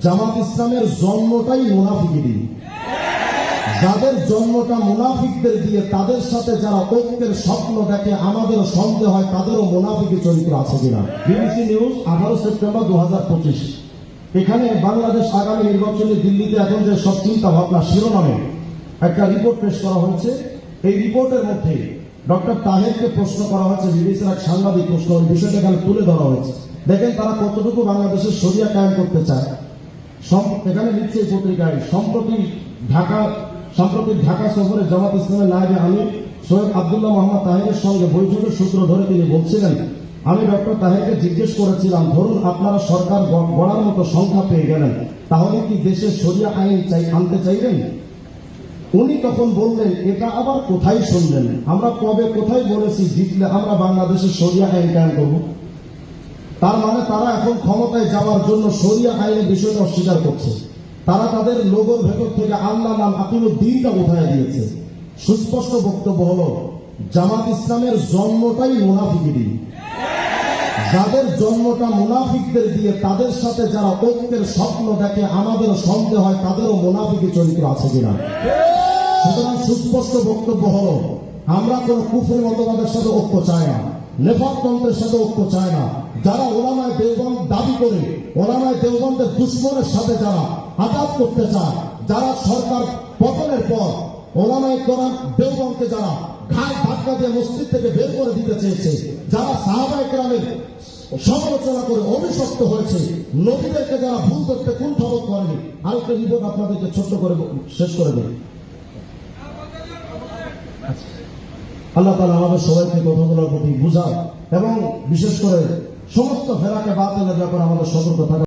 জামাত ইসলামের জন্মটাই মুনাফিকি, যাদের জন্মটা মুনাফিকদের দিয়ে তাদের সাথে যারা ঐক্যের স্বপ্ন দেখে আমাদেরও সন্দেহ হয় তাদেরও মুনাফিকি চরিত্র আছে কিনা। BBC news 18 September 2025। এখানে বাংলাদেশ আগামী নির্বাচনে দিল্লিতে এখন যে সব চিন্তা ভাবনা শিরোনামে একটা রিপোর্ট পেশ করা হয়েছে। এই রিপোর্টের মধ্যে ডক্টর তাহেরকে প্রশ্ন করা হয়েছে, বিবিসির এক সাংবাদিক প্রশ্ন, বিষয়টা এখানে তুলে ধরা হয়েছে। দেখেন তারা কতটুকু বাংলাদেশের শরিয়া কায়েম করতে চায়। এখানে লিখছে এই পত্রিকায়, সম্প্রতি ঢাকা সফরে জামাত ইসলামের নায়েবে আমির সৈয়দ আব্দুল্লাহ মোহাম্মদ তাহেরের সঙ্গে বৈঠকের সূত্র ধরে তিনি বলছিলেন, আমি ডক্টর তাহেরকে জিজ্ঞেস করেছিলাম, ধরুন আপনারা সরকার গড়ার মতো সংখ্যা পেয়ে গেলেন, তাহলে কি দেশে শরিয়া আইন আনতে চাইবেন? উনি তখন বললেন, এটা আবার কোথায় শুনলেন? আমরা কবে কোথায় বলেছি জিতলে আমরা বাংলাদেশের শরিয়া আইন কায়েম করব? তার মানে তারা এখন ক্ষমতায় যাওয়ার জন্য শরিয়া আইনের বিষয়টা অস্বীকার করছে। তারা তাদের লোগোর ভেতর থেকে আল্লাহ নাম আকিমুদ্দিনটা উঠায় দিয়েছে। সুস্পষ্ট বক্তব্য হলো, জামাত ইসলামের জন্মটাই মুনাফিকি, যাদের জন্মটা মুনাফিকদের দিয়ে তাদের সাথে যারা ঐক্যের স্বপ্ন দেখে আমাদেরও সন্দেহ হয় তাদেরও মুনাফিকি চরিত্র আছে কিনা। সুতরাং সুস্পষ্ট বক্তব্য হলো, আমরা কোন কুফরি মতবাদের সাথে ঐক্য চাই না, নেফাকতন্ত্রের সাথে ঐক্য চায় না। যারা ওলামায়ে দেওবন্দ দাবি করে ওলামায়ে দেওবন্দের দুশমনের সাথে যারা আঘাত করতে চায়, যারা সরকার পতনের পর ওলামায়ে কেরাম দেওবন্দকে যারা ঘাড় ধাক্কা দিয়ে মসজিদ থেকে বের করে দিতে চেয়েছে, যারা সাহাবায়ে কেরামের সমালোচনা করে অভিশপ্ত হয়েছে, নবীদেরকে যারা ভুল করতে কুণ্ঠাবোধ করেনি। আরেকটা রিপোর্ট আপনাদেরকে ছোট্ট করে শেষ করে দেব। আল্লাহ তাআলা আমাদের সবাইকে কথাগুলোর প্রতি বুঝান এবং বিশেষ করে সমস্ত ফেরাকে বাতিলের ব্যাপারে আমাদের সতর্ক থাকা।